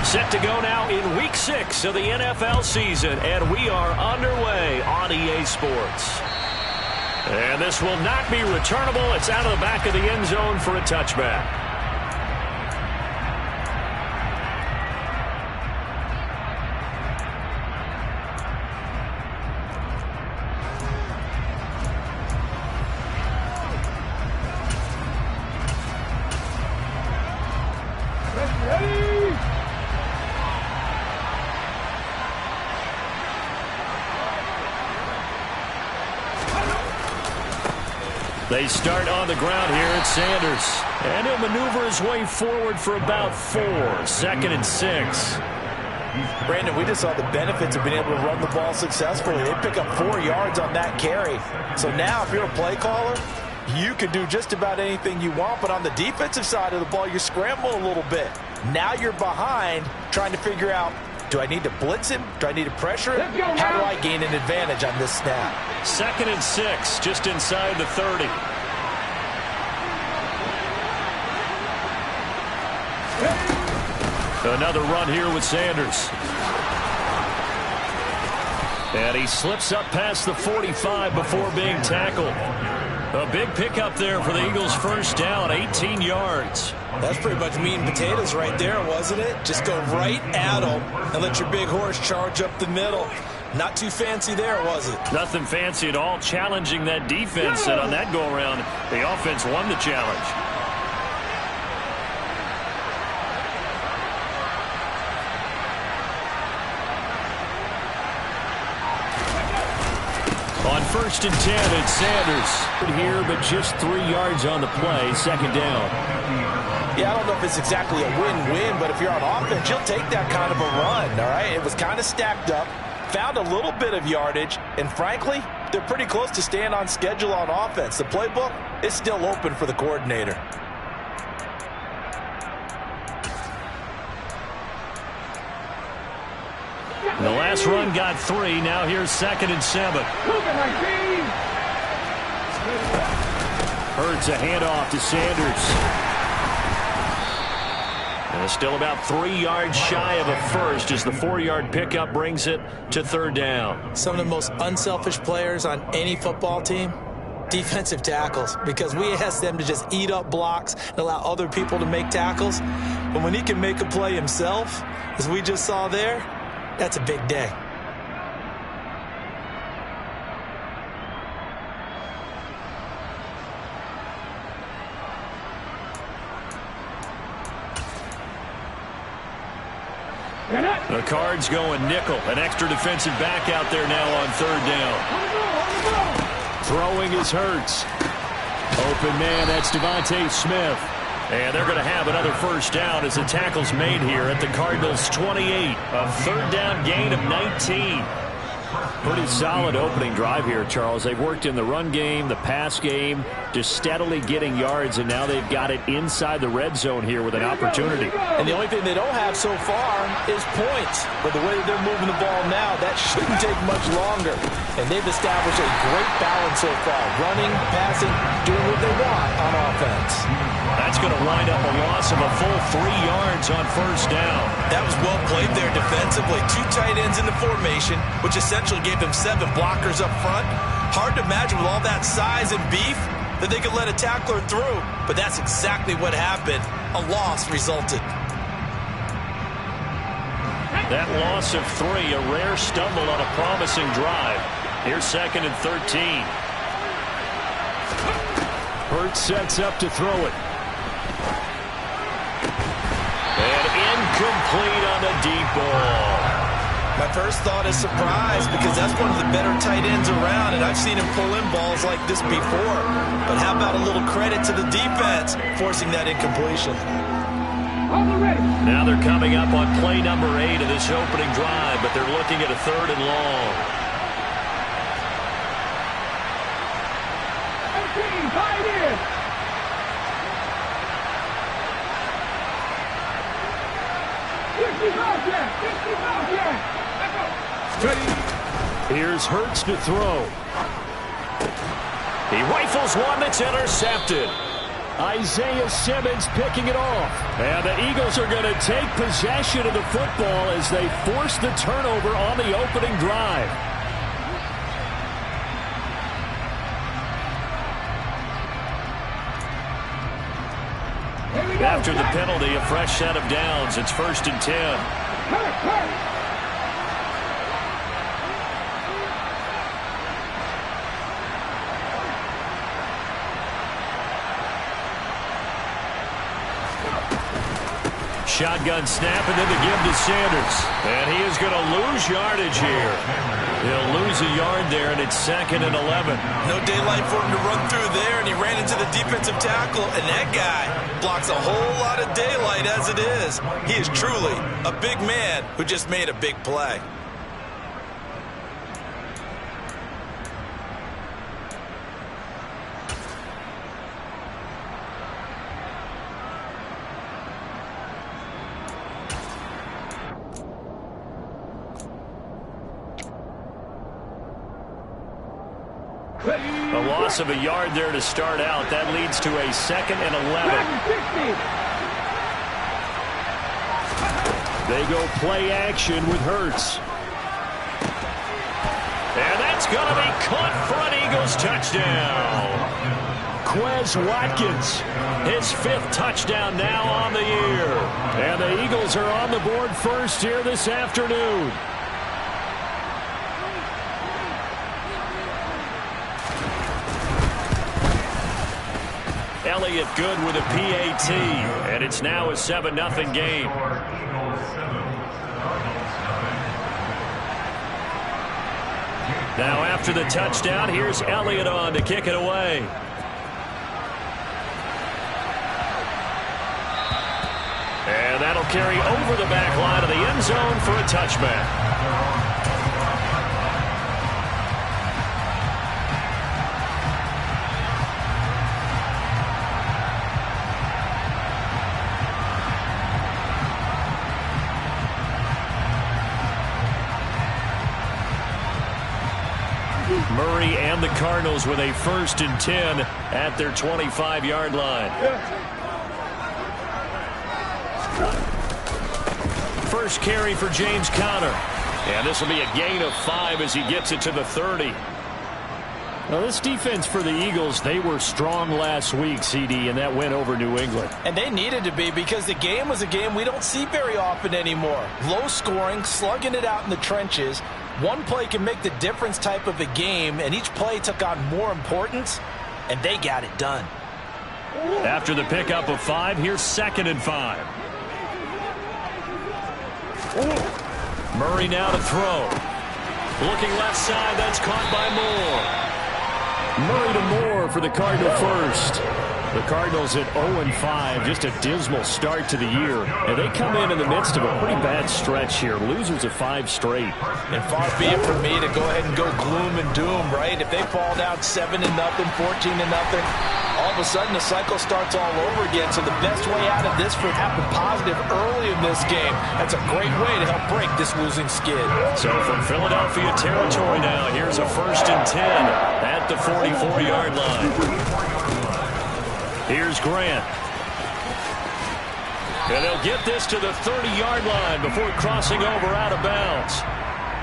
Set to go now in Week 6 of the NFL season, and we are underway on EA Sports. And this will not be returnable. It's out of the back of the end zone for a touchback. They start on the ground here at Sanders. And he'll maneuver his way forward for about 4. 2nd and 6. Brandon, we just saw the benefits of being able to run the ball successfully. They pick up 4 yards on that carry. So now if you're a play caller, you can do just about anything you want. But on the defensive side of the ball, you scramble a little bit. Now you're behind trying to figure out, do I need to blitz him? Do I need to pressure him? How do I gain an advantage on this snap? 2nd and 6, just inside the 30. Another run here with Sanders. And he slips up past the 45 before being tackled. A big pickup there for the Eagles' first down, 18 yards. That's pretty much meat and potatoes right there, wasn't it? Just go right at them and let your big horse charge up the middle. Not too fancy there, was it? Nothing fancy at all, challenging that defense. And on that go-around, the offense won the challenge. On 1st and 10, it's Sanders here, but just 3 yards on the play, 2nd down. Yeah, I don't know if it's exactly a win-win, but if you're on offense, you'll take that kind of a run, all right? It was kind of stacked up, found a little bit of yardage, and frankly, they're pretty close to staying on schedule on offense. The playbook is still open for the coordinator. The last run got 3. Now here's 2nd and 7. Hurts a handoff to Sanders. And still about 3 yards shy of a first as the 4-yard pickup brings it to 3rd down. Some of the most unselfish players on any football team, defensive tackles, because we ask them to just eat up blocks and allow other people to make tackles. But when he can make a play himself, as we just saw there, that's a big day. The Cards going nickel. An extra defensive back out there now on 3rd down. Throwing is Hurts. Open man, that's Devontae Smith. And they're going to have another first down as the tackle's made here at the Cardinals' 28. A 3rd down gain of 19. Pretty solid opening drive here, Charles. They've worked in the run game, the pass game, just steadily getting yards, and now they've got it inside the red zone here with an opportunity. And the only thing they don't have so far is points. But the way that they're moving the ball now, that shouldn't take much longer. And they've established a great balance so far. Running, passing, doing what they want on offense. That's going to wind up a loss of a full 3 yards on first down. That was well played there defensively. 2 tight ends in the formation, which essentially gave them 7 blockers up front. Hard to imagine with all that size and beef that they could let a tackler through. But that's exactly what happened. A loss resulted. That loss of 3, a rare stumble on a promising drive. Here's 2nd and 13. Hurts sets up to throw it. And incomplete on the deep ball. My first thought is surprise because that's one of the better tight ends around, and I've seen him pull in balls like this before. But how about a little credit to the defense forcing that incompletion? Now they're coming up on play number 8 of this opening drive, but they're looking at a 3rd and long. Here's Hurts to throw. He rifles one that's intercepted. Isaiah Simmons picking it off. And the Eagles are going to take possession of the football as they force the turnover on the opening drive. After the penalty, a fresh set of downs. It's 1st and 10. Shotgun snap, and then the give to Sanders. And he is going to lose yardage here. He'll lose a yard there, and it's 2nd and 11. No daylight for him to run through there, and he ran into the defensive tackle, and that guy blocks a whole lot of daylight as it is. He is truly a big man who just made a big play. A loss of a yard there to start out. That leads to a 2nd and 11. They go play action with Hurts. And that's going to be caught for an Eagles touchdown. Quez Watkins, his 5th touchdown now on the year. And the Eagles are on the board first here this afternoon. Elliott good with a PAT, and it's now a 7-0 game. Now after the touchdown, here's Elliott on to kick it away. And that'll carry over the back line of the end zone for a touchback. Murray and the Cardinals with a 1st and 10 at their 25-yard line. First carry for James Conner. And this will be a gain of 5 as he gets it to the 30. Now, this defense for the Eagles, they were strong last week, CD, and that went over New England. And they needed to be because the game was a game we don't see very often anymore. Low scoring, slugging it out in the trenches. One play can make the difference type of a game, and each play took on more importance, and they got it done. After the pickup of 5, here's 2nd and 5. Murray now to throw. Looking left side, that's caught by Moore. Murray to Moore for the Cardinal first. The Cardinals at 0-5, just a dismal start to the year. And they come in the midst of a pretty bad stretch here. Losers of 5 straight. And far be it from me to go ahead and go gloom and doom, right? If they fall down 7-0, 14-0, all of a sudden the cycle starts all over again. So the best way out of this for happen positive early in this game. That's a great way to help break this losing skid. So from Philadelphia territory now, here's a 1st and 10 at the 44-yard line. Here's Grant. And they'll get this to the 30-yard line before crossing over out of bounds.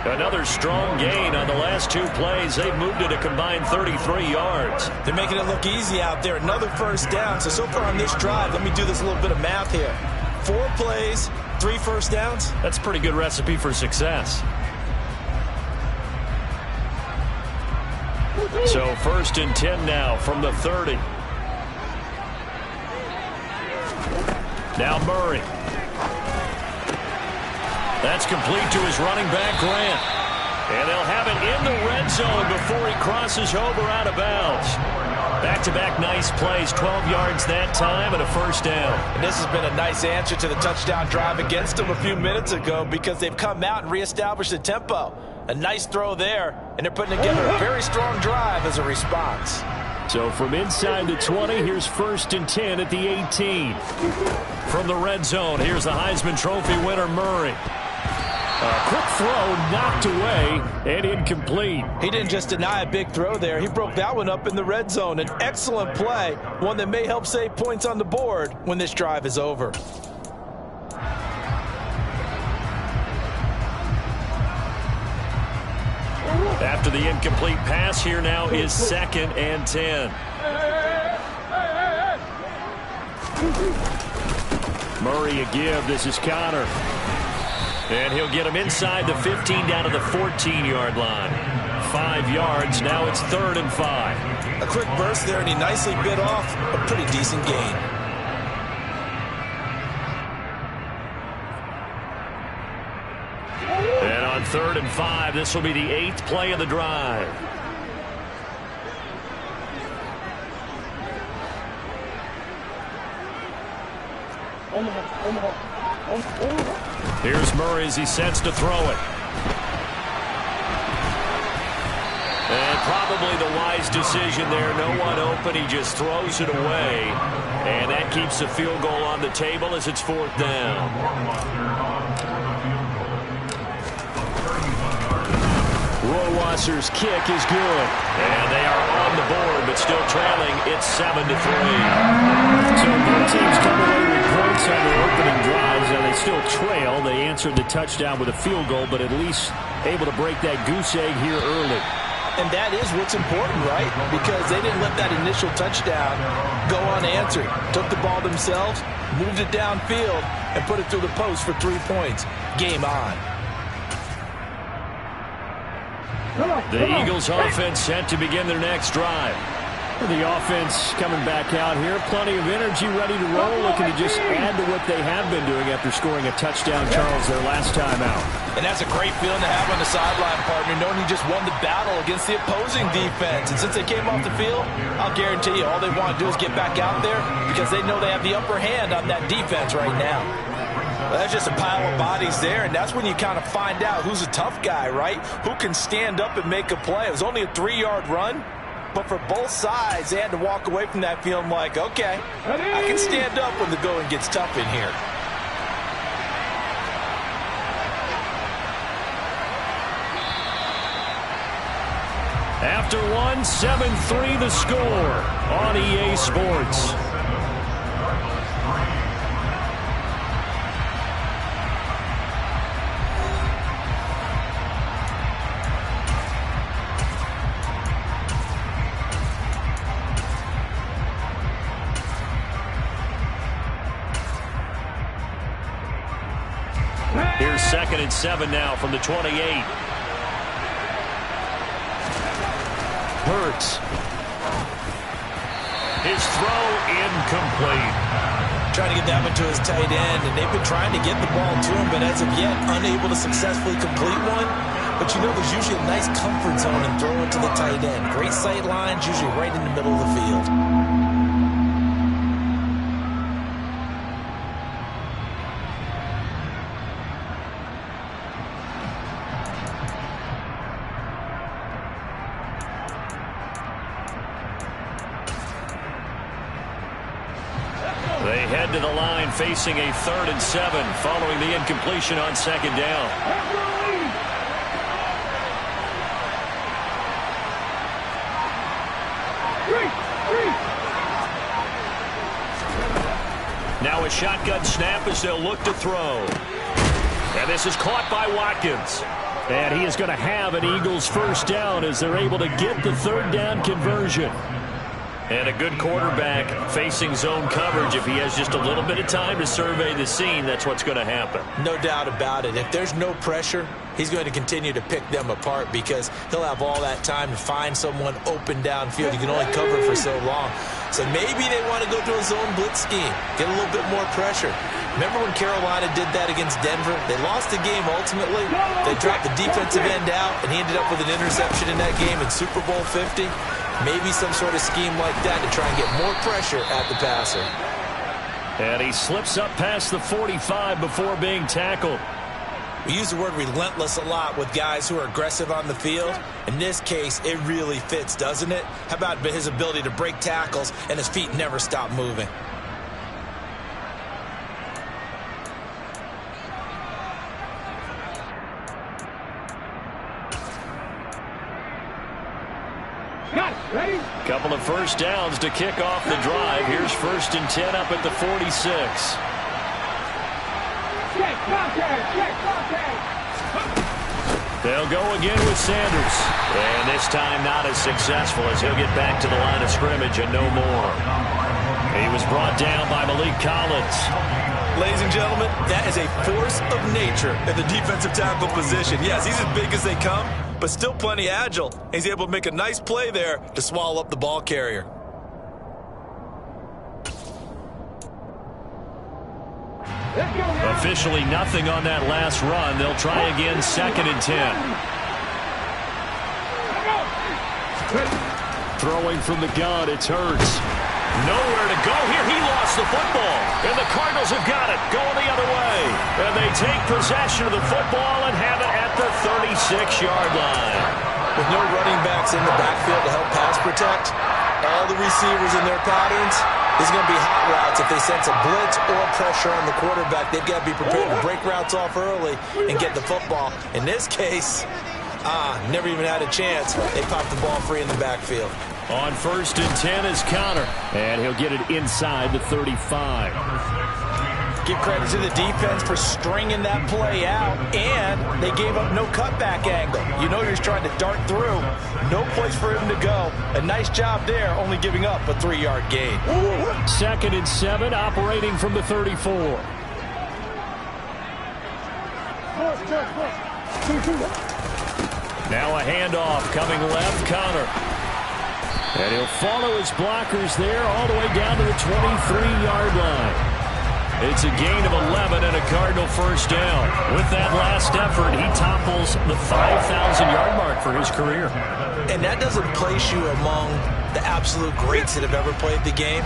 Another strong gain on the last 2 plays. They've moved it a combined 33 yards. They're making it look easy out there. Another 1st down. So far on this drive, let me do this little bit of math here. 4 plays, 3 1st downs. That's a pretty good recipe for success. So 1st and 10 now from the 30. Now Murray. That's complete to his running back, Grant. And they'll have it in the red zone before he crosses over out of bounds. Back-to-back nice plays, 12 yards that time and a 1st down. And this has been a nice answer to the touchdown drive against them a few minutes ago because they've come out and reestablished the tempo. A nice throw there, and they're putting together a very strong drive as a response. So from inside the 20, here's 1st and 10 at the 18. From the red zone, here's the Heisman Trophy winner, Murray. A quick throw knocked away and incomplete. He didn't just deny a big throw there. He broke that one up in the red zone. An excellent play, one that may help save points on the board when this drive is over. After the incomplete pass, here now is 2nd and 10. Murray a give. This is Connor. And he'll get him inside the 15 down to the 14-yard line. 5 yards. Now it's 3rd and 5. A quick burst there, and he nicely bit off a pretty decent gain. And on 3rd and 5, this will be the 8th play of the drive. Here's Murray as he sets to throw it. And probably the wise decision there. No one open. He just throws it away. And that keeps the field goal on the table as it's 4th down. Rohrwasser's kick is good. And they are on the board, but still trailing. It's 7-3. So both teams come away with points on their opening drives. Now they still trail. They answered the touchdown with a field goal, but at least able to break that goose egg here early. And that is what's important, right? Because they didn't let that initial touchdown go unanswered. Took the ball themselves, moved it downfield, and put it through the post for 3 points. Game on. The Eagles offense set to begin their next drive. The offense coming back out here. Plenty of energy, ready to roll, looking to just add to what they have been doing after scoring a touchdown, Charles, their last time out. And that's a great feeling to have on the sideline, partner, knowing you just won the battle against the opposing defense. And since they came off the field, I'll guarantee you all they want to do is get back out there because they know they have the upper hand on that defense right now. Well, that's just a pile of bodies there, and that's when you kind of find out who's a tough guy, right? Who can stand up and make a play. It was only a 3-yard run, but for both sides, they had to walk away from that feeling like, okay, I can stand up when the going gets tough in here. After one, 7-3 the score on EA Sports. Here's 2nd and 7 now from the 28. Hurts. His throw incomplete. Trying to get that one to his tight end, and they've been trying to get the ball to him, but as of yet, unable to successfully complete one. But you know there's usually a nice comfort zone in throwing to the tight end. Great sight lines, usually right in the middle of the field. They head to the line facing a 3rd and 7 following the incompletion on 2nd down. Now a shotgun snap as they'll look to throw. And this is caught by Watkins. And he is going to have an Eagles 1st down as they're able to get the 3rd down conversion. And a good quarterback facing zone coverage. If he has just a little bit of time to survey the scene, that's what's going to happen. No doubt about it. If there's no pressure, he's going to continue to pick them apart because he'll have all that time to find someone open downfield. You can only cover for so long. So maybe they want to go to a zone blitz scheme, get a little bit more pressure. Remember when Carolina did that against Denver? They lost the game ultimately. They dropped the defensive end out, and he ended up with an interception in that game in Super Bowl 50. Maybe some sort of scheme like that to try and get more pressure at the passer. And he slips up past the 45 before being tackled. We use the word relentless a lot with guys who are aggressive on the field. In this case, it really fits, doesn't it? How about his ability to break tackles and his feet never stop moving? Couple of first downs to kick off the drive. Here's 1st and 10 up at the 46. They'll go again with Sanders. And this time not as successful as he'll get back to the line of scrimmage and no more. He was brought down by Malik Collins. Ladies and gentlemen, that is a force of nature at the defensive tackle position. Yes, he's as big as they come, but still plenty agile. He's able to make a nice play there to swallow up the ball carrier. Officially nothing on that last run. They'll try again, 2nd and 10. Throwing from the gun, it's Hurts. Nowhere to go here. He lost the football. And the Cardinals have got it, going the other way. And they take possession of the football and have it at the 36-yard line. With no running backs in the backfield to help pass protect, all the receivers in their patterns, this is going to be hot routes. If they sense a blitz or pressure on the quarterback, they've got to be prepared to break routes off early and get the football. In this case, never even had a chance. They popped the ball free in the backfield. On 1st and 10 is Connor, and he'll get it inside the 35. Give credit to the defense for stringing that play out, and they gave up no cutback angle. You know he's trying to dart through. No place for him to go. A nice job there, only giving up a 3-yard gain. 2nd and 7, operating from the 34. Now a handoff coming left, Connor. And he'll follow his blockers there all the way down to the 23-yard line. It's a gain of 11 and a Cardinal first down. With that last effort, he topples the 5,000-yard mark for his career. And that doesn't place you among the absolute greats that have ever played the game,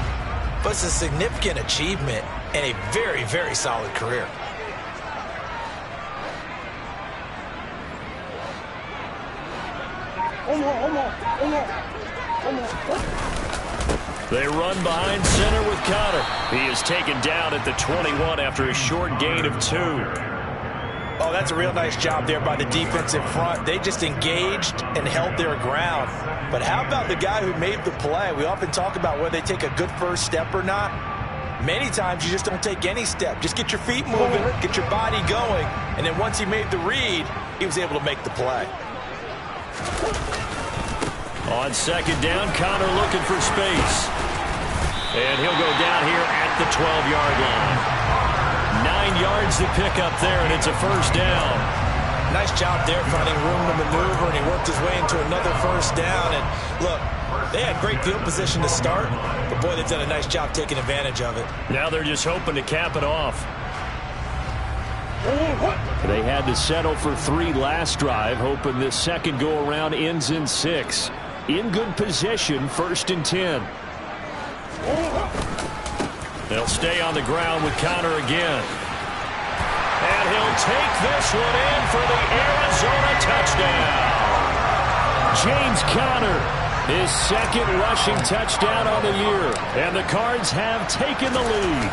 but it's a significant achievement and a very, very solid career. They run behind center with Connor. He is taken down at the 21 after a short gain of 2. Oh, that's a real nice job there by the defensive front. They just engaged and held their ground. But how about the guy who made the play? We often talk about whether they take a good first step or not. Many times you just don't take any step. Just get your feet moving, get your body going, and then once he made the read, he was able to make the play. On 2nd down, Connor looking for space. And he'll go down here at the 12-yard line. 9 yards to pick up there, and it's a first down. Nice job there finding room to maneuver, and he worked his way into another first down. And look, they had great field position to start, but boy, they've done a nice job taking advantage of it. Now they're just hoping to cap it off. They had to settle for 3 last drive, hoping this second go-around ends in 6. In good position, 1st and 10. They'll stay on the ground with Connor again. And he'll take this one in for the Arizona touchdown. James Conner, his 2nd rushing touchdown on the year. And the Cards have taken the lead.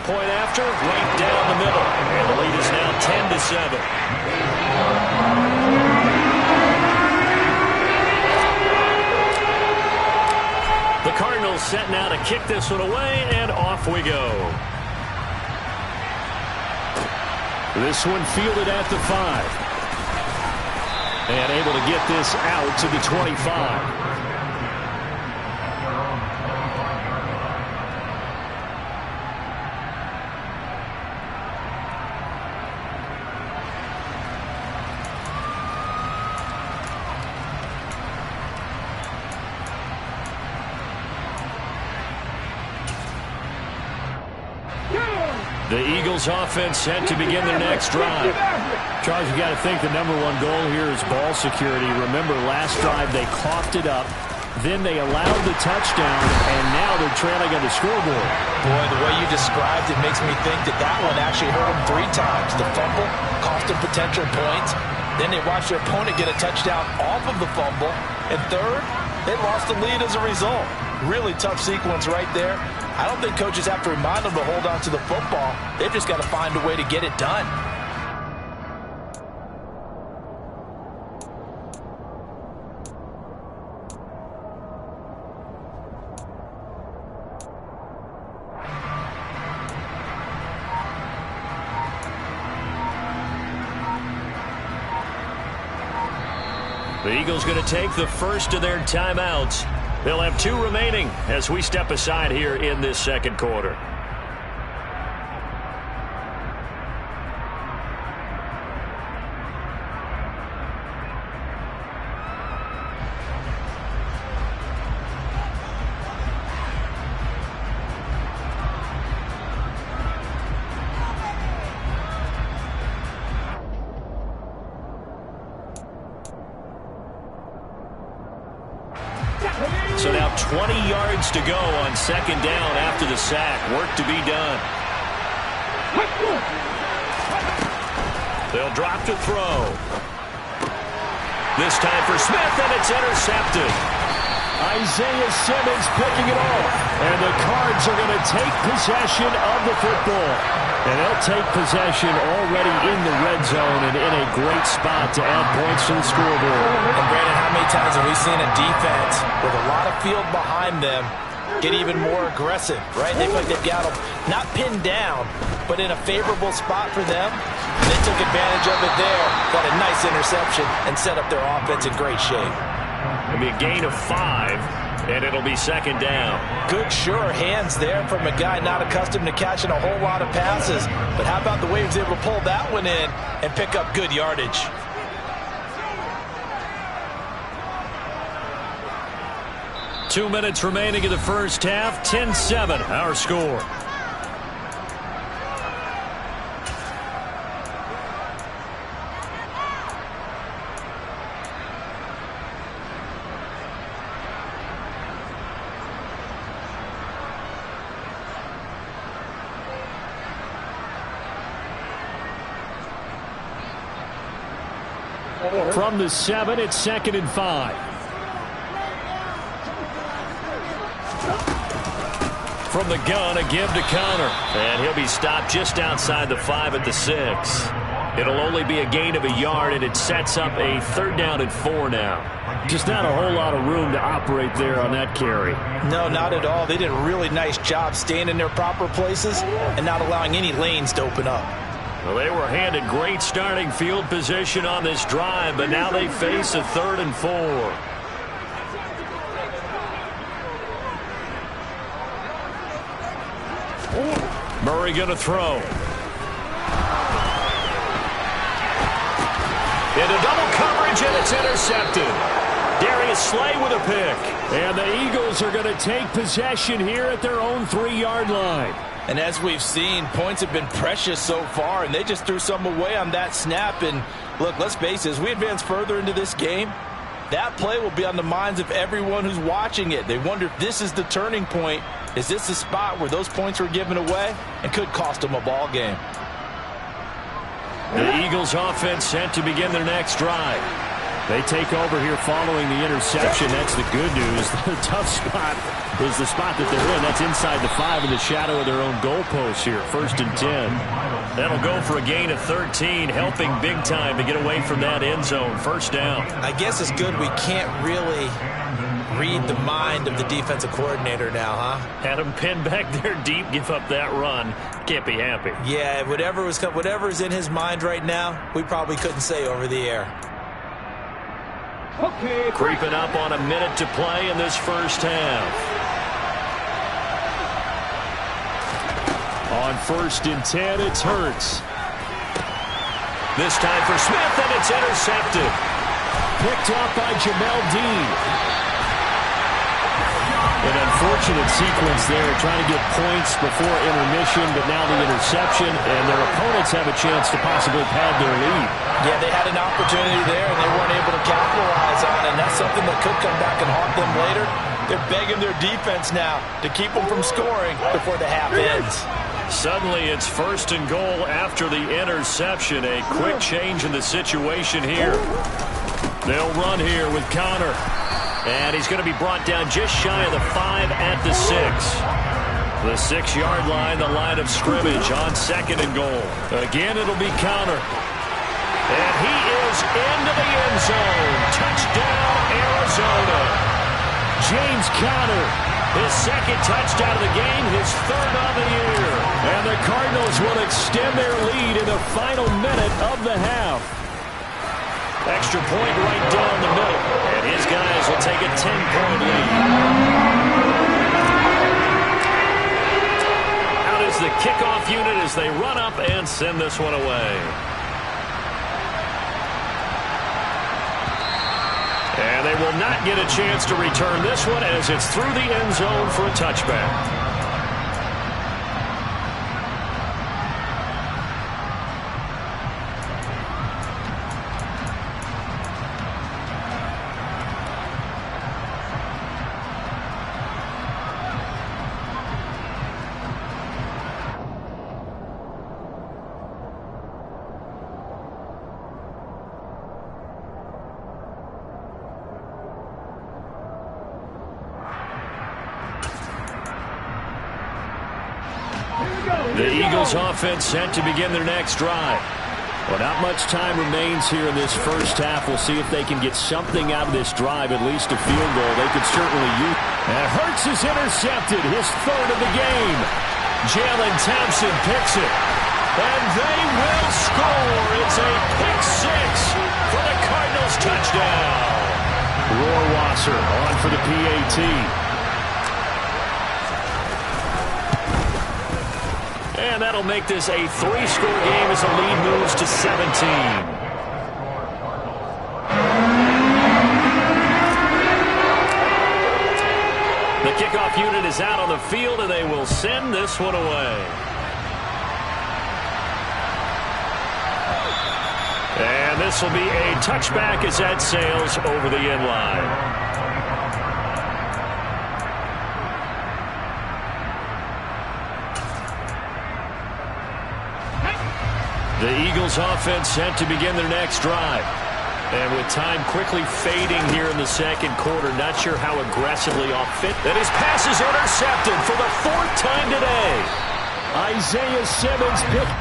Point after, right down the middle. And the lead is now 10-7. The Cardinals set now to kick this one away, and off we go. This one fielded at the 5. And able to get this out to the 25. The Eagles offense set to begin their next drive. Charles, you got to think the #1 goal here is ball security. Remember, last drive they coughed it up. Then they allowed the touchdown, and now they're trailing on the scoreboard. Boy, the way you described it makes me think that one actually hurt them 3 times. The fumble cost them potential points. Then they watched their opponent get a touchdown off of the fumble. And third, they lost the lead as a result. Really tough sequence right there. I don't think coaches have to remind them to hold on to the football. They've just got to find a way to get it done. The Eagles going to take the first of their timeouts. They'll have 2 remaining as we step aside here in this second quarter. So now 20 yards to go on second down after the sack. Work to be done. They'll drop to throw. This time for Smith, and it's intercepted. Isaiah Simmons picking it off. And the Cards are going to take possession of the football. And they'll take possession already in the red zone and in a great spot to add points to the scoreboard. And Brandon, how many times have we seen a defense with a lot of field behind them get even more aggressive, right? They feel like they've got them not pinned down, but in a favorable spot for them. They took advantage of it there, got a nice interception, and set up their offense in great shape. It'll be a gain of 5. And it'll be second down. Good, sure hands there from a guy not accustomed to catching a whole lot of passes. But how about the way he was able to pull that one in and pick up good yardage? Two minutes remaining in the first half. 10-7, our score. From the 7, it's 2nd and 5. From the gun, a give to Connor. And he'll be stopped just outside the 5 at the 6. It'll only be a gain of a yard, and it sets up a 3rd down and 4 now. Just not a whole lot of room to operate there on that carry. No, not at all. They did a really nice job staying in their proper places and not allowing any lanes to open up. Well, they were handed great starting field position on this drive, but now they face a 3rd and 4. Murray going to throw. Into double coverage, and it's intercepted. Darius Slay with a pick. And the Eagles are going to take possession here at their own 3-yard line. And as we've seen, points have been precious so far, and they just threw some away on that snap. And look, let's face it, as we advance further into this game, that play will be on the minds of everyone who's watching it. They wonder if this is the turning point. Is this the spot where those points were given away and could cost them a ball game? The Eagles offense set to begin their next drive. They take over here following the interception. That's the good news. The tough spot is the spot that they're in. That's inside the 5 in the shadow of their own goalpost here. 1st and 10. That'll go for a gain of 13, helping big time to get away from that end zone. 1st down. I guess it's good we can't really read the mind of the defensive coordinator now, huh? Had him pinned back there deep, give up that run. Can't be happy. Yeah, whatever's in his mind right now, we probably couldn't say over the air. Okay. Creeping up on a minute to play in this first half. On 1st and 10, it's Hurts. This time for Smith, and it's intercepted. Picked off by Jamel Dean. An unfortunate sequence there, trying to get points before intermission, but now the interception, and their opponents have a chance to possibly pad their lead. Yeah, they had an opportunity there, and they weren't able to capitalize on it, and that's something that could come back and haunt them later. They're begging their defense now to keep them from scoring before the half ends. Suddenly, it's 1st and goal after the interception. A quick change in the situation here. They'll run here with Connor. And he's going to be brought down just shy of the 5 at the 6. The 6-yard line, the line of scrimmage on 2nd and goal. Again, it'll be Connor. And he is into the end zone. Touchdown, Arizona. James Conner. His 2nd touchdown of the game, his 3rd on the year. And the Cardinals will extend their lead in the final minute of the half. Extra point right down the middle. And his guys will take a 10-point lead. Out is the kickoff unit as they run up and send this one away. And they will not get a chance to return this one as it's through the end zone for a touchback. The Eagles offense set to begin their next drive. Well, not much time remains here in this first half. We'll see if they can get something out of this drive, at least a field goal. They could certainly use. And Hurts is intercepted, his third of the game. Jalen Thompson picks it. And they will score. It's a pick six for the Cardinals touchdown. Rohrwasser on for the PAT. And that'll make this a 3-score game as the lead moves to 17. The kickoff unit is out on the field, and they will send this one away. And this will be a touchback as that sails over the end line. The Eagles offense set to begin their next drive. And with time quickly fading here in the second quarter, not sure how aggressively off fit. That his pass is intercepted for the 4th time today. Isaiah Simmons picked.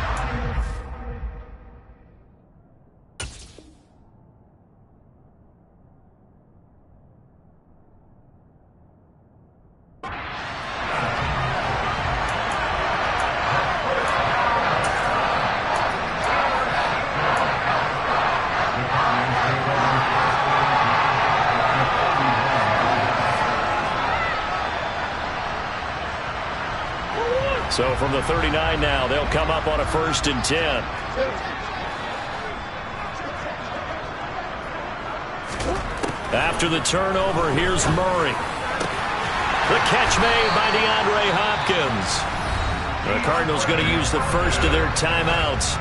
So from the 39 now, they'll come up on a 1st and 10. After the turnover, here's Murray. The catch made by DeAndre Hopkins. The Cardinals going to use the first of their timeouts,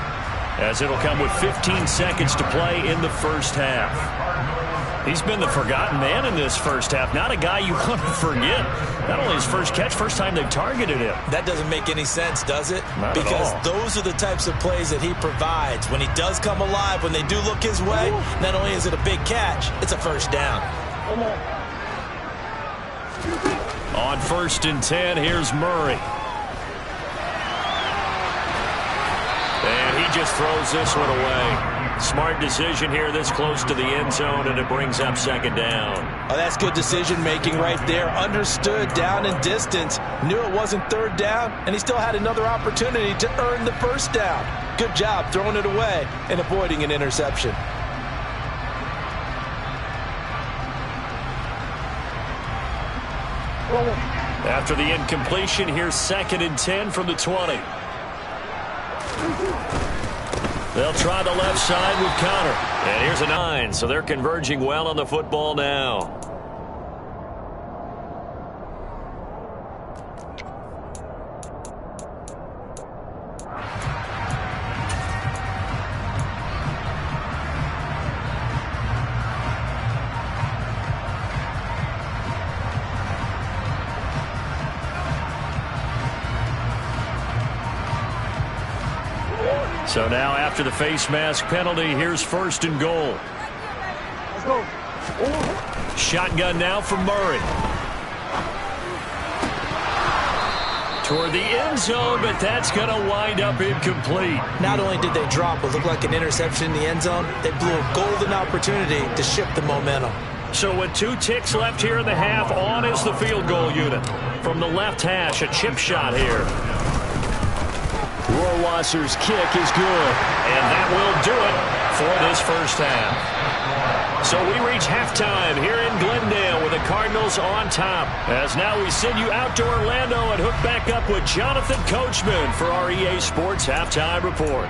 as it'll come with 15 seconds to play in the first half. He's been the forgotten man in this first half. Not a guy you want to forget. Not only his first catch, first time they've targeted him. That doesn't make any sense, does it? Not because at all. Those are the types of plays that he provides. When he does come alive, when they do look his way, not only is it a big catch, it's a first down. On 1st and 10, here's Murray. And he just throws this one away. Smart decision here this close to the end zone, and it brings up 2nd down. Oh, that's good decision-making right there. Understood down and distance. Knew it wasn't 3rd down, and he still had another opportunity to earn the 1st down. Good job throwing it away and avoiding an interception. After the incompletion, here's 2nd and 10 from the 20. They'll try the left side with Connor. And here's a 9, so they're converging well on the football now. So now after the face mask penalty, here's 1st and goal. Let's go. Shotgun now from Murray. Toward the end zone, but that's going to wind up incomplete. Not only did they drop what looked like an interception in the end zone, they blew a golden opportunity to shift the momentum. So with 2 ticks left here in the half, on is the field goal unit. From the left hash, a chip shot here. Rohrwasser's kick is good, and that will do it for this first half. So we reach halftime here in Glendale with the Cardinals on top. As now we send you out to Orlando and hook back up with Jonathan Coachman for our EA Sports Halftime Report.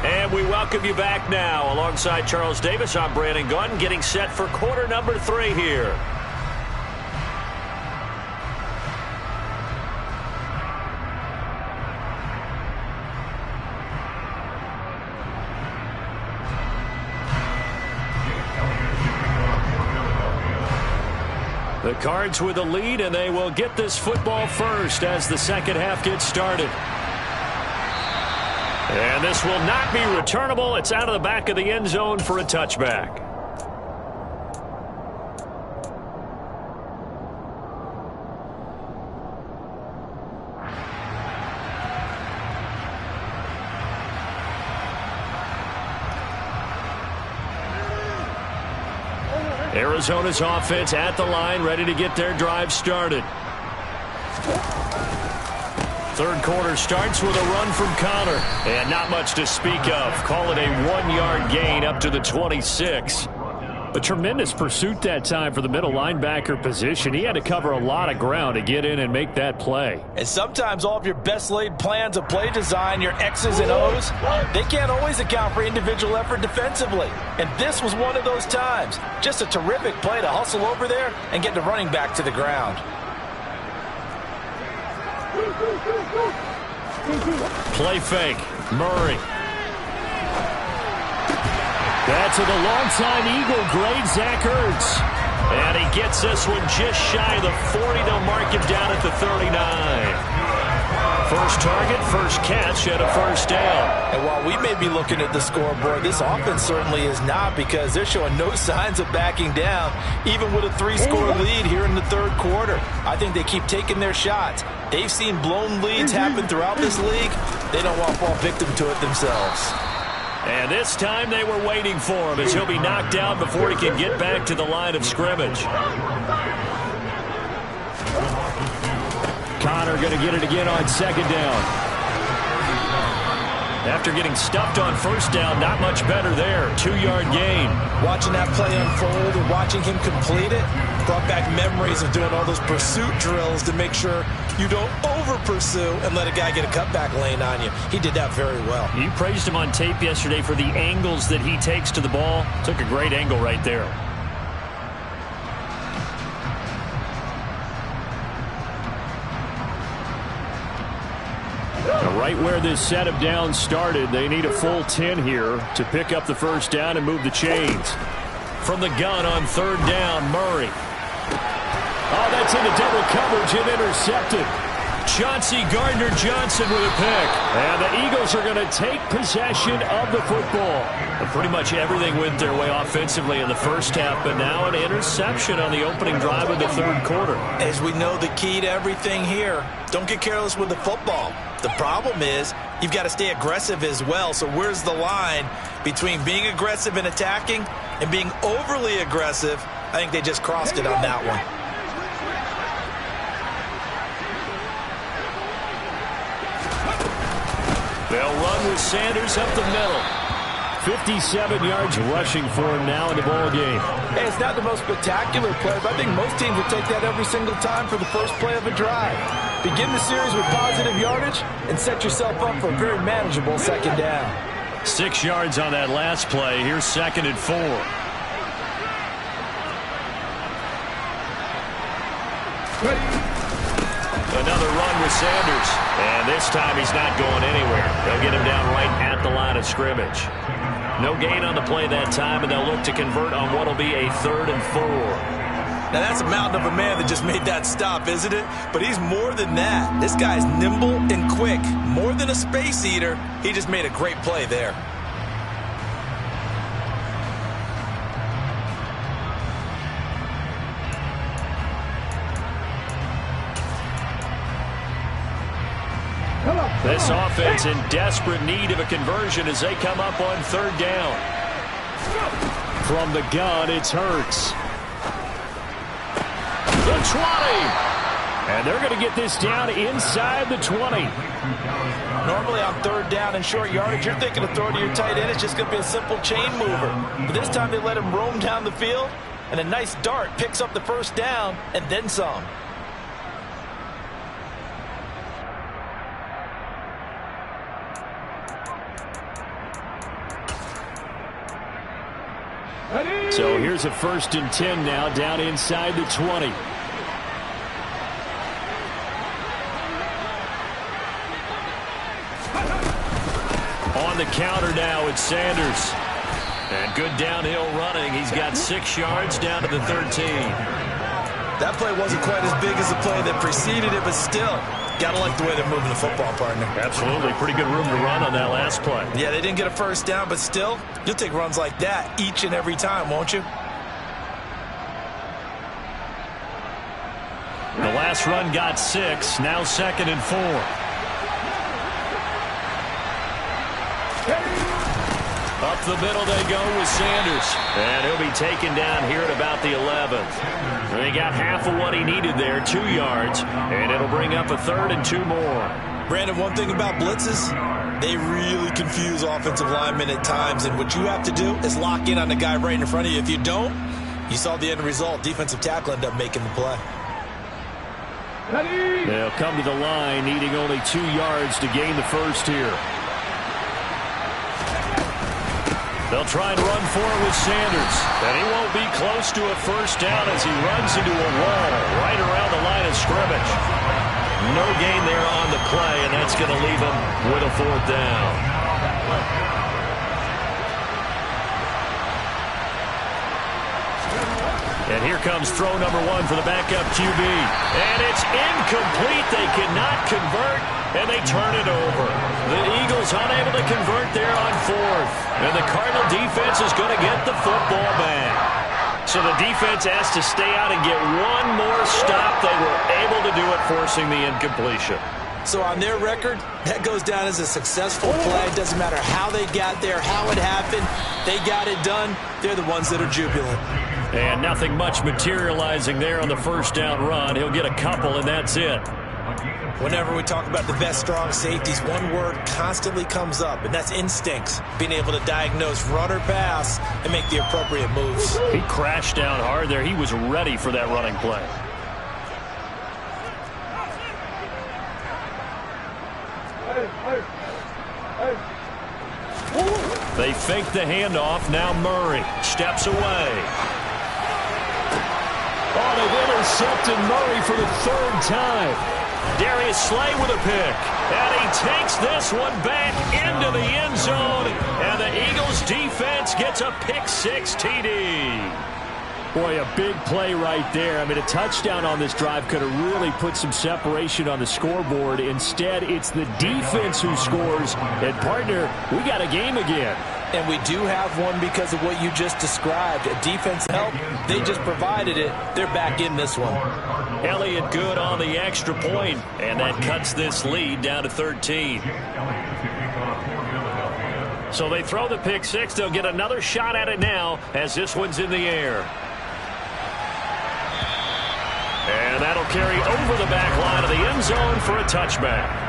And we welcome you back now. Alongside Charles Davis, I'm Brandon Gaudin, getting set for quarter number 3 here. The Cards with a lead, and they will get this football first as the second half gets started. And this will not be returnable. It's out of the back of the end zone for a touchback. Arizona's offense at the line, ready to get their drive started. Third quarter starts with a run from Connor. And not much to speak of. Call it a 1-yard gain up to the 26. A tremendous pursuit that time for the middle linebacker position. He had to cover a lot of ground to get in and make that play. And sometimes all of your best laid plans of play design, your X's and O's, they can't always account for individual effort defensively. And this was one of those times. Just a terrific play to hustle over there and get the running back to the ground. Play fake. Murray. That's to the longtime Eagle great Zach Ertz. And he gets this one just shy of the 40. They'll mark him down at the 39. First target, first catch, and a first down. And while we may be looking at the scoreboard, this offense certainly is not, because they're showing no signs of backing down, even with a 3-score lead here in the third quarter. I think they keep taking their shots. They've seen blown leads happen throughout this league. They don't want to fall victim to it themselves. And this time they were waiting for him, as he'll be knocked out before he can get back to the line of scrimmage. Connor going to get it again on second down. After getting stuffed on first down, not much better there. 2-yard gain. Watching that play unfold and watching him complete it brought back memories of doing all those pursuit drills to make sure you don't over-pursue and let a guy get a cutback lane on you. He did that very well. You praised him on tape yesterday for the angles that he takes to the ball. Took a great angle right there. Right where this set of downs started, they need a full 10 here to pick up the first down and move the chains. From the gun on third down, Murray. Oh, that's into double coverage and intercepted. Chauncey Gardner-Johnson with a pick. And the Eagles are going to take possession of the football. And pretty much everything went their way offensively in the first half, but now an interception on the opening drive of the third quarter. As we know, the key to everything here, don't get careless with the football. The problem is you've got to stay aggressive as well. So where's the line between being aggressive and attacking and being overly aggressive? I think they just crossed it on that one. They'll run with Sanders up the middle. 57 yards rushing for him now in the ball game. Hey, it's not the most spectacular play, but I think most teams will take that every single time for the first play of a drive. Begin the series with positive yardage and set yourself up for a very manageable second down. 6 yards on that last play. Here's 2nd and 4. Another run with Sanders. And this time he's not going anywhere. They'll get him down right at the line of scrimmage. No gain on the play that time, and they'll look to convert on what will be a 3rd and 4. Now, that's a mountain of a man that just made that stop, isn't it? But he's more than that. This guy's nimble and quick. More than a space eater, he just made a great play there. This offense in desperate need of a conversion as they come up on third down. From the gun, it's Hurts. The 20. And they're going to get this down inside the 20. Normally on third down and short yardage, you're thinking of throwing to your tight end. It's just going to be a simple chain mover. But this time they let him roam down the field, and a nice dart picks up the first down and then some. So here's a 1st and 10 now, down inside the 20. On the counter now, it's Sanders. And good downhill running. He's got 6 yards down to the 13. That play wasn't quite as big as the play that preceded it, but still, gotta like the way they're moving the football, partner. Absolutely. Pretty good room to run on that last play. Yeah, they didn't get a first down, but still, you'll take runs like that each and every time, won't you? The last run got 6. Now 2nd and 4. Up the middle they go with Sanders. And he'll be taken down here at about the 11th. And they got half of what he needed there, 2 yards. And it'll bring up a 3rd and 2 more. Brandon, one thing about blitzes, they really confuse offensive linemen at times. And what you have to do is lock in on the guy right in front of you. If you don't, you saw the end result. Defensive tackle ended up making the play. They'll come to the line, needing only 2 yards to gain the first here. They'll try and run for it with Sanders. And he won't be close to a first down as he runs into a wall right around the line of scrimmage. No gain there on the play, and that's going to leave him with a 4th down. And here comes throw number 1 for the backup QB. And it's incomplete. They cannot convert, and they turn it over. The Eagles unable to convert there on 4th. And the Cardinal defense is going to get the football back. So the defense has to stay out and get one more stop. They were able to do it, forcing the incompletion. So on their record, that goes down as a successful play. It doesn't matter how they got there, how it happened. They got it done. They're the ones that are jubilant. And nothing much materializing there on the first down run. He'll get a couple, and that's it. Whenever we talk about the best strong safeties, one word constantly comes up, and that's instincts. Being able to diagnose run or pass and make the appropriate moves. He crashed down hard there. He was ready for that running play. They fake the handoff. Now Murray steps away. Oh, they've intercepted Murray for the 3rd time. Darius Slay with a pick. And he takes this one back into the end zone. And the Eagles defense gets a pick-6 TD. Boy, a big play right there. I mean, a touchdown on this drive could have really put some separation on the scoreboard. Instead, it's the defense who scores. And, partner, we got a game again. And we do have one because of what you just described. A defense help, they just provided it. They're back in this one. Elliott good on the extra point, and that cuts this lead down to 13. So they throw the pick-6. They'll get another shot at it now as this one's in the air. And that'll carry over the back line of the end zone for a touchback.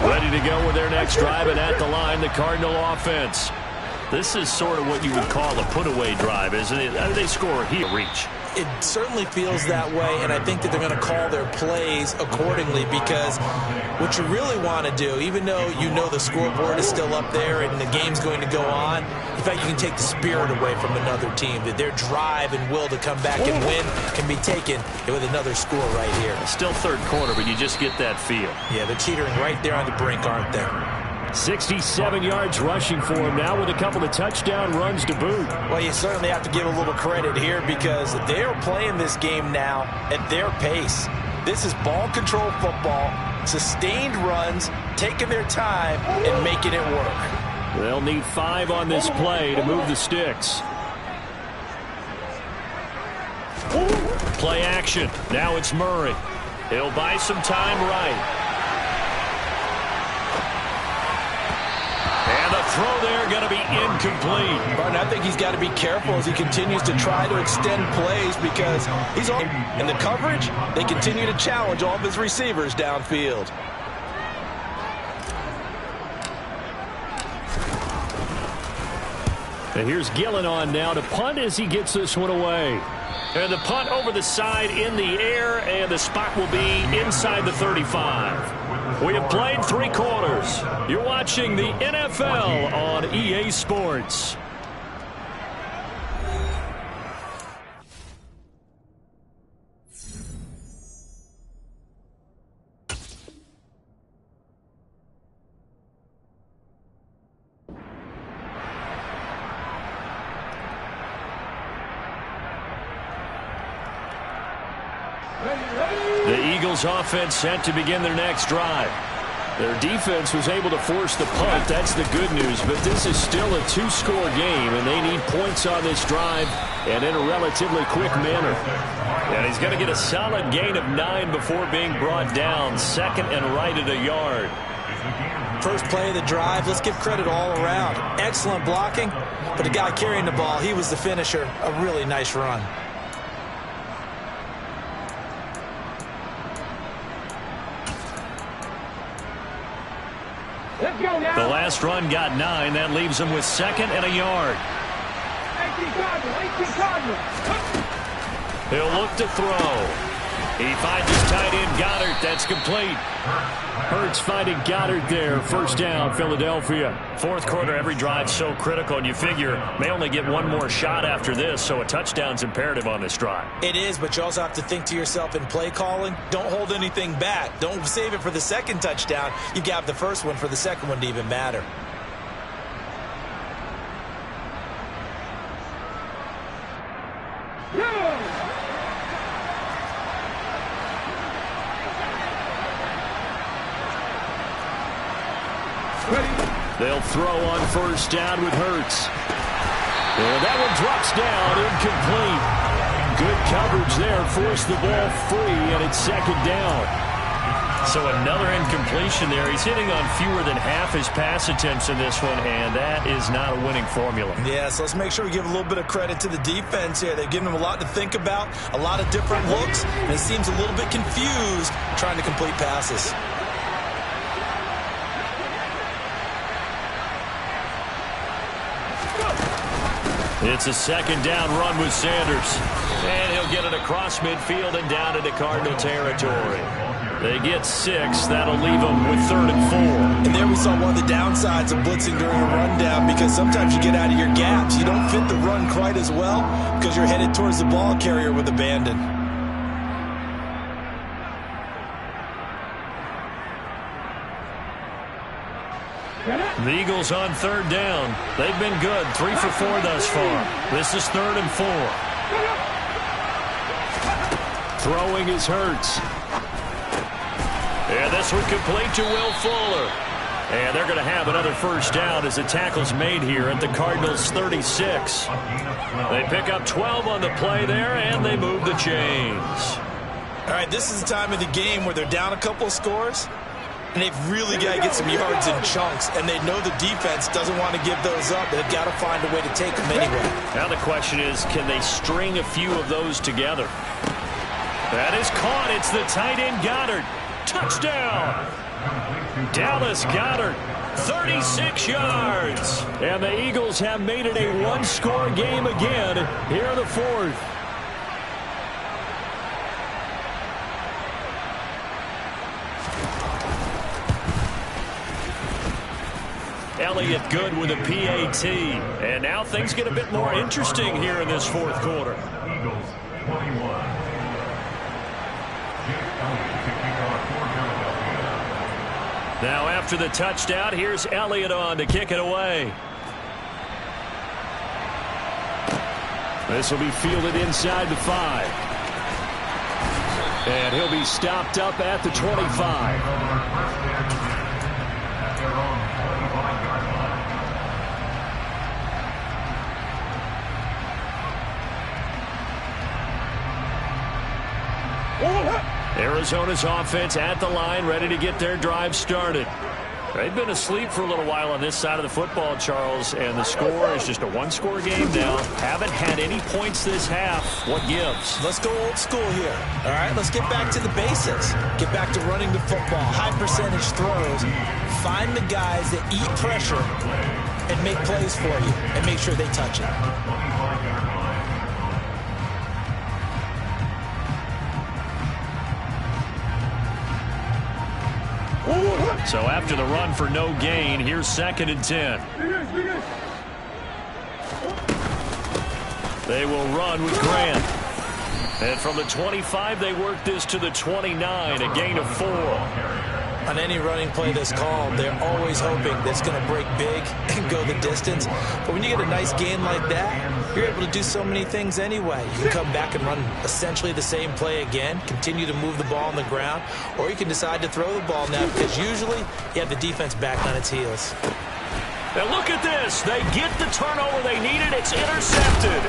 Ready to go with their next drive, and at the line, the Cardinal offense. This is sort of what you would call a put-away drive, isn't it? They score here, reach. It certainly feels that way, and I think that they're going to call their plays accordingly because what you really want to do, even though you know the scoreboard is still up there and the game's going to go on, in fact, you can take the spirit away from another team, that their drive and will to come back and win can be taken with another score right here. Still 3rd quarter, but you just get that feel. Yeah, they're teetering right there on the brink, aren't they? 67 yards rushing for him now with a couple of touchdown runs to boot. Well, you certainly have to give a little credit here because they're playing this game now at their pace. This is ball control football, sustained runs, taking their time and making it work. They'll need 5 on this play to move the sticks. Play action. Now it's Murray. He'll buy some time right. And the throw there going to be incomplete. Martin, I think he's got to be careful as he continues to try to extend plays because he's on. In the coverage, they continue to challenge all of his receivers downfield. And here's Gillen on now to punt as he gets this one away. And the punt over the side in the air, and the spot will be inside the 35. We have played 3 quarters. You're watching the NFL on EA Sports. The Eagles offense set to begin their next drive. Their defense was able to force the punt. That's the good news. But this is still a 2-score game, and they need points on this drive and in a relatively quick manner. And he's going to get a solid gain of 9 before being brought down. Second and right at a yard. First play of the drive, let's give credit all around. Excellent blocking, but the guy carrying the ball, he was the finisher. A really nice run. The last run got 9. That leaves him with second and a yard. He'll look to throw. He finds his tight end, Goddard. That's complete. Hurts finding Goddard there. First down, Philadelphia. Fourth quarter, every drive so critical, and you figure may only get one more shot after this, so a touchdown's imperative on this drive. It is, but you also have to think to yourself in play calling, don't hold anything back. Don't save it for the second touchdown. You got the first one for the second one to even matter. They'll throw on first down with Hurts. And that one drops down, incomplete. Good coverage there, forced the ball free, and it's second down. So another incompletion there. He's hitting on fewer than half his pass attempts in this one, and that is not a winning formula. Yeah, so let's make sure we give a little bit of credit to the defense here. They've given him a lot to think about, a lot of different looks, and it seems a little bit confused trying to complete passes. It's a second down run with Sanders. And he'll get it across midfield and down into Cardinal territory. They get 6. That'll leave them with 3rd and 4. And there we saw one of the downsides of blitzing during a rundown, because sometimes you get out of your gaps. You don't fit the run quite as well because you're headed towards the ball carrier with abandon. The Eagles on 3rd down. They've been good. 3 for 4 thus far. This is 3rd and 4. Throwing is Hurts. And this one complete to Will Fuller. And they're going to have another first down as the tackle's made here at the Cardinals' 36. They pick up 12 on the play there, and they move the chains. All right, this is the time of the game where they're down a couple of scores, and they've really got to get some yards in chunks, and they know the defense doesn't want to give those up. They've got to find a way to take them anyway. Now the question is, can they string a few of those together? That is caught. It's the tight end, Goddard. Touchdown! Dallas Goedert, 36 yards. And the Eagles have made it a one-score game again here in the 4th. Elliott good with a PAT. And now things get a bit more interesting here in this 4th quarter. Eagles 21. Now after the touchdown, here's Elliott on to kick it away. This will be fielded inside the 5. And he'll be stopped up at the 25. Arizona's offense at the line, ready to get their drive started. They've been asleep for a little while on this side of the football, Charles, and the score is just a one-score game now. Haven't had any points this half. What gives? Let's go old school here. All right, let's get back to the basics. Get back to running the football, high percentage throws. Find the guys that eat pressure and make plays for you and make sure they touch it. So after the run for no gain, here's 2nd and 10. They will run with Grant. And from the 25, they work this to the 29, a gain of 4. On any running play that's called, they're always hoping that it's going to break big and go the distance. But when you get a nice gain like that, you're able to do so many things anyway. You can come back and run essentially the same play again, continue to move the ball on the ground, or you can decide to throw the ball now because usually you have the defense back on its heels. And look at this. They get the turnover they needed. It's intercepted.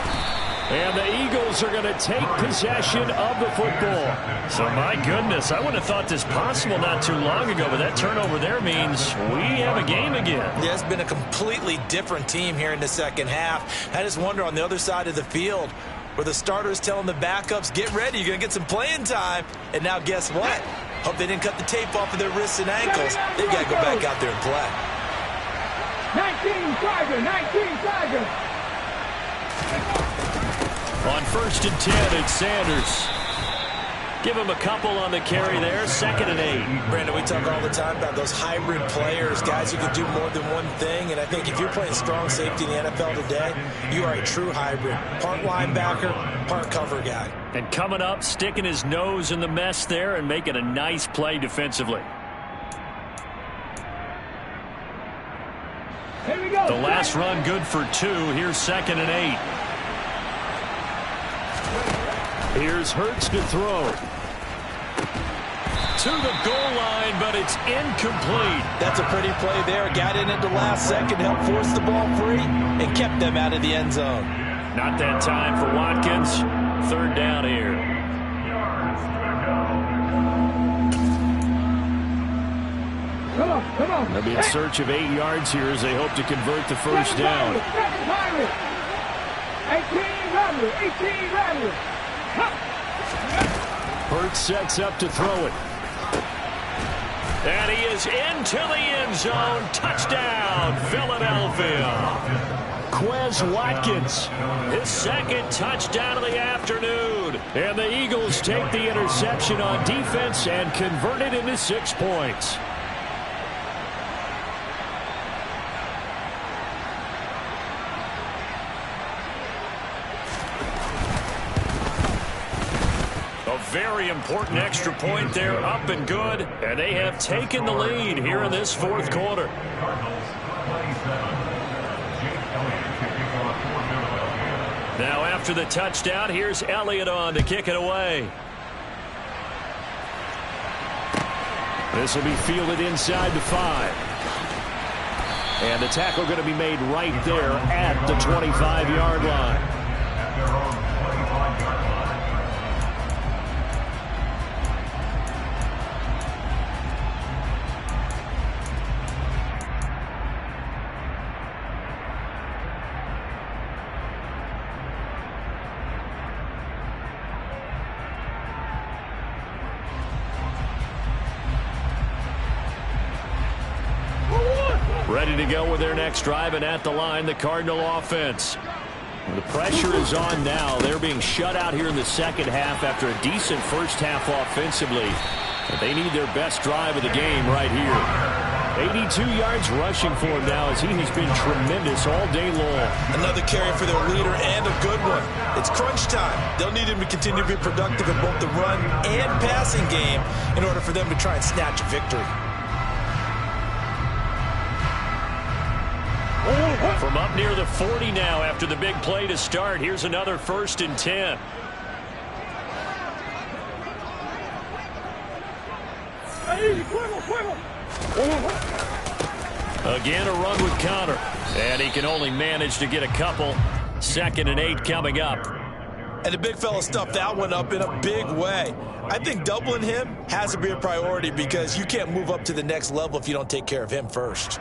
And the Eagles are going to take possession of the football. So, my goodness, I wouldn't have thought this possible not too long ago, but that turnover there means we have a game again. Yeah, it's been a completely different team here in the second half. I just wonder on the other side of the field where the starters telling the backups, get ready, you're going to get some playing time. And now guess what? Hope they didn't cut the tape off of their wrists and ankles. They've got to go back out there and play. 19 Tiger, 19 Tiger. On 1st and 10, it's Sanders. Give him a couple on the carry there. 2nd and 8. Brandon, we talk all the time about those hybrid players, guys who can do more than one thing. And I think if you're playing strong safety in the NFL today, you are a true hybrid. Part linebacker, part cover guy. And coming up, sticking his nose in the mess there and making a nice play defensively. Here we go. The last run good for 2. Here's 2nd and 8. Here's Hurts to throw. To the goal line, but it's incomplete. That's a pretty play there. Got in at the last second, helped force the ball free, and kept them out of the end zone. Not that time for Watkins. 3rd down here. Come on. They'll be in search of 8 yards here as they hope to convert the first down. 18 Rattler. Hurts sets up to throw it. And he is into the end zone. Touchdown, Philadelphia. Quez Watkins, his 2nd touchdown of the afternoon. And the Eagles take the interception on defense and convert it into 6 points. Very important extra point there, up and good, and they have taken the lead here in this 4th quarter. Now after the touchdown, here's Elliott on to kick it away. This will be fielded inside the 5. And the tackle going to be made right there at the 25-yard line. Ready to go with their next drive, and at the line, the Cardinal offense. The pressure is on now. They're being shut out here in the second half after a decent first half offensively. But they need their best drive of the game right here. 82 yards rushing for him now as he has been tremendous all day long. Another carry for their leader and a good one. It's crunch time. They'll need him to continue to be productive in both the run and passing game in order for them to try and snatch a victory. From up near the 40 now after the big play to start. Here's another 1st and 10. Again, a run with Connor. And he can only manage to get a couple. 2nd and 8 coming up. And the big fella stuffed that one up in a big way. I think doubling him has to be a priority because you can't move up to the next level if you don't take care of him first.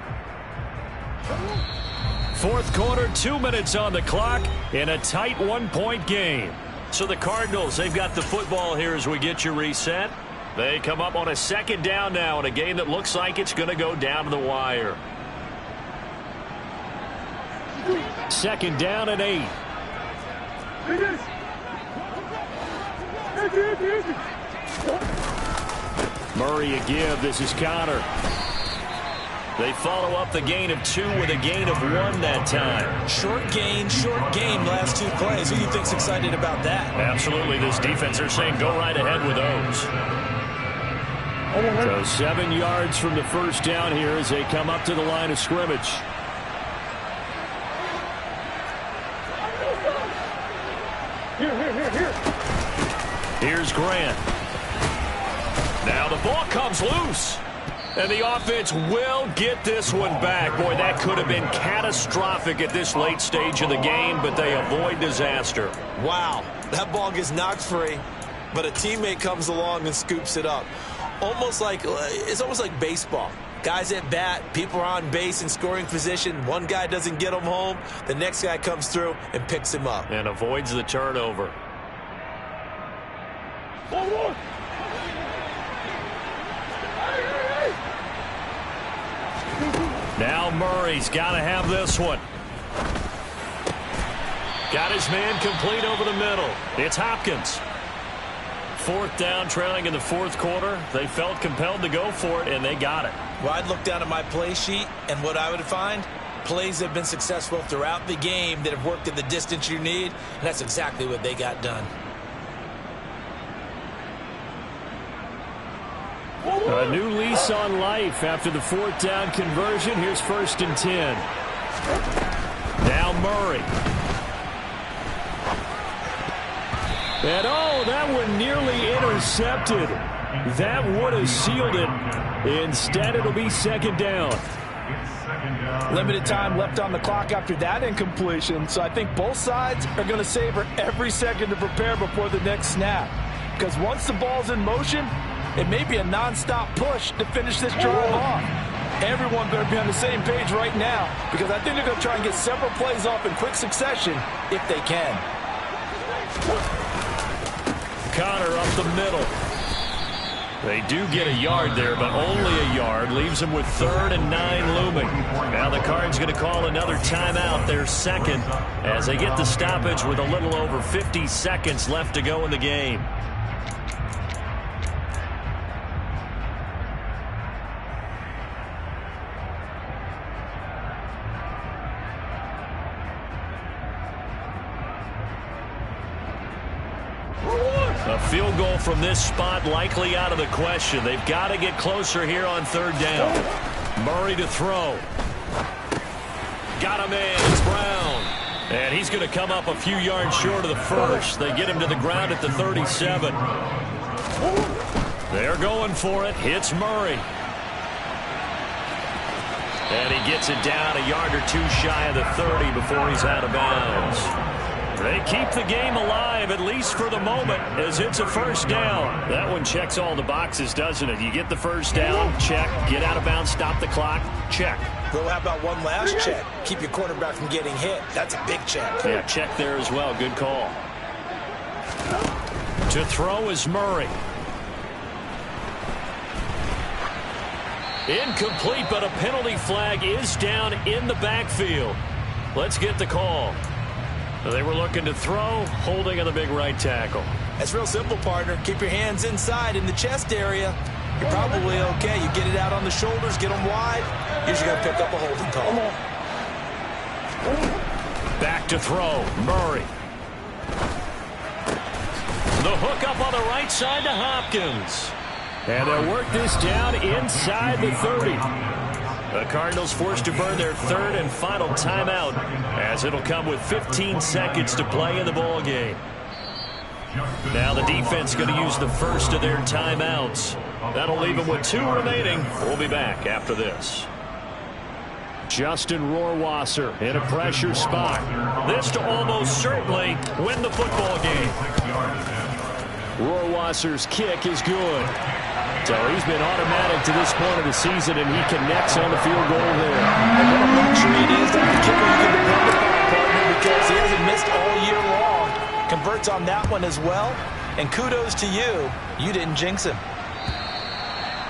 Fourth quarter, 2 minutes on the clock in a tight one-point game. So the Cardinals, they've got the football here as we get you reset. They come up on a second down now in a game that looks like it's going to go down to the wire. Second down and 8. Murray a give. This is Connor. They follow up the gain of 2 with a gain of 1 that time. Short gain last 2 plays. Who do you think's excited about that? Absolutely. This defense, they're saying go right ahead with those. So 7 yards from the first down here as they come up to the line of scrimmage. Here's Grant. Now the ball comes loose. And the offense will get this one back. Boy, that could have been catastrophic at this late stage of the game, but they avoid disaster. Wow, that ball gets knocked free, but a teammate comes along and scoops it up. It's almost like baseball. Guys at bat, people are on base in scoring position. One guy doesn't get him home. The next guy comes through and picks him up. And avoids the turnover. Now Murray's got to have this one. Got his man complete over the middle. It's Hopkins. Fourth down, trailing in the fourth quarter. They felt compelled to go for it, and they got it. Well, I'd look down at my play sheet, and what I would find, plays that have been successful throughout the game that have worked at the distance you need, and that's exactly what they got done. A new lease on life after the fourth down conversion. Here's 1st and 10. Now Murray. And that one nearly intercepted. That would have sealed it. Instead, it'll be second down. Limited time left on the clock after that incompletion, so I think both sides are going to savor every second to prepare before the next snap. Because once the ball's in motion, it may be a non-stop push to finish this drive off. Everyone better be on the same page right now because I think they're going to try and get several plays off in quick succession if they can. Connor up the middle. They do get a yard there, but only a yard. Leaves them with 3rd and 9 looming. Now the Cards going to call another timeout, their second, as they get the stoppage with a little over 50 seconds left to go in the game. A field goal from this spot likely out of the question. They've got to get closer here on 3rd down. Murray to throw. Got a man. It's Brown. And he's going to come up a few yards short of the first. They get him to the ground at the 37. They're going for it. Hits Murray. And he gets it down a yard or 2 shy of the 30 before he's out of bounds. They keep the game alive, at least for the moment, as it's a 1st down. That one checks all the boxes, doesn't it? You get the 1st down, check. Get out of bounds, stop the clock, check. Well, how about one last check? Keep your quarterback from getting hit. That's a big check. Yeah, check there as well. Good call. To throw is Murray. Incomplete, but a penalty flag is down in the backfield. Let's get the call. They were looking to throw, holding on the big right tackle. That's real simple, partner. Keep your hands inside in the chest area. You're probably okay. You get it out on the shoulders, get them wide. Usually got to pick up a holding call. Back to throw, Murray. The hook up on the right side to Hopkins. And they'll work this down inside the 30. The Cardinals forced to burn their 3rd and final timeout, as it'll come with 15 seconds to play in the ball game. Now the defense going to use the first of their timeouts. That'll leave them with 2 remaining. We'll be back after this. Justin Rohrwasser in a pressure spot. This to almost certainly win the football game. Rohrwasser's kick is good. So he's been automatic to this point of the season, and he connects on the field goal there. And what a luxury it is to have the kicker you can depend upon, partner, because he hasn't missed all year long. Converts on that one as well. And kudos to you. You didn't jinx him.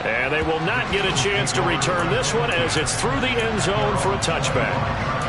And they will not get a chance to return this one as it's through the end zone for a touchback.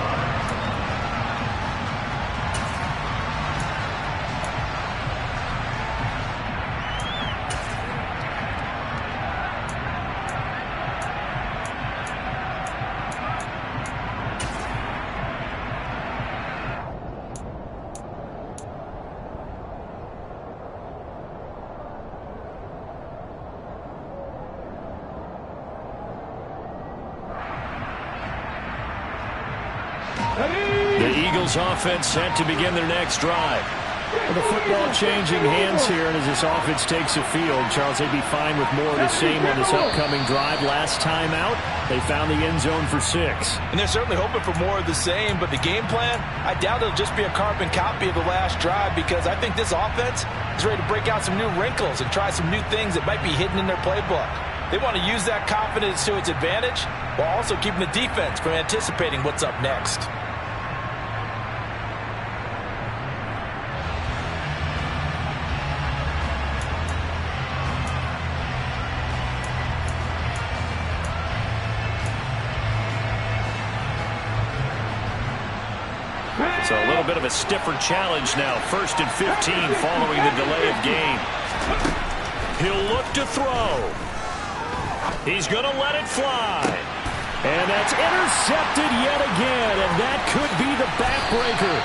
The Eagles offense set to begin their next drive. Well, the football changing hands here, and as this offense takes the field, Charles, they'd be fine with more of the same on this upcoming drive. Last time out, they found the end zone for 6. And they're certainly hoping for more of the same, but the game plan, I doubt it'll just be a carbon copy of the last drive, because I think this offense is ready to break out some new wrinkles and try some new things that might be hidden in their playbook. They want to use that confidence to its advantage while also keeping the defense from anticipating what's up next. So a little bit of a stiffer challenge now. 1st and 15 following the delay of game. He'll look to throw. He's going to let it fly. And that's intercepted yet again, and that could be the backbreaker.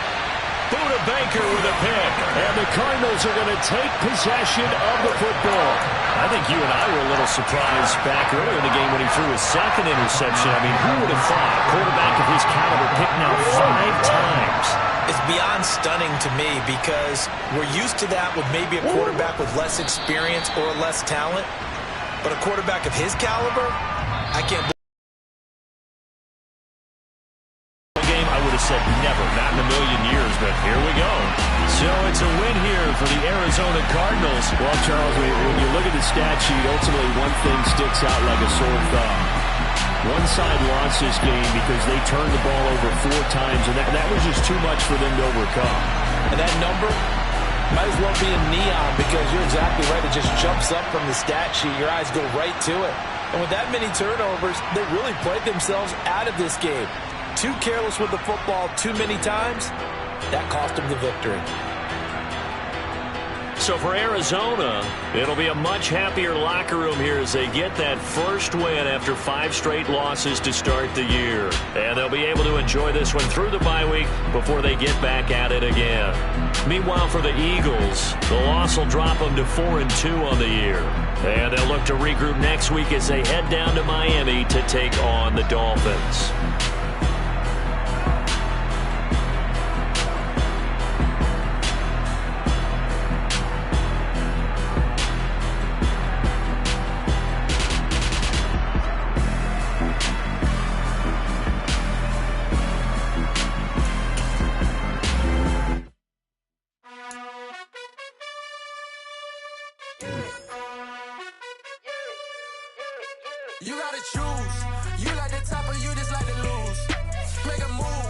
Buda Baker with a pick. And the Cardinals are going to take possession of the football. I think you and I were a little surprised back earlier in the game when he threw his 2nd interception. I mean, who would have thought a quarterback of his caliber picked now 5 times? It's beyond stunning to me, because we're used to that with maybe a quarterback with less experience or less talent. But a quarterback of his caliber, I can't believe. I would have said never, not in a million years, but here we go. So it's a win here for the Arizona Cardinals. Well, Charles, when you look at the stat sheet, ultimately one thing sticks out like a sore thumb. One side lost this game because they turned the ball over 4 times, and that was just too much for them to overcome. And that number might as well be in neon, because you're exactly right. It just jumps up from the stat sheet. Your eyes go right to it. And with that many turnovers, they really played themselves out of this game. Too careless with the football too many times. That cost them the victory. So for Arizona, it'll be a much happier locker room here as they get that first win after 5 straight losses to start the year. And they'll be able to enjoy this one through the bye week before they get back at it again. Meanwhile, for the Eagles, the loss will drop them to 4-2 on the year. And they'll look to regroup next week as they head down to Miami to take on the Dolphins. You gotta choose. You like the top or you just like to lose. Make a move.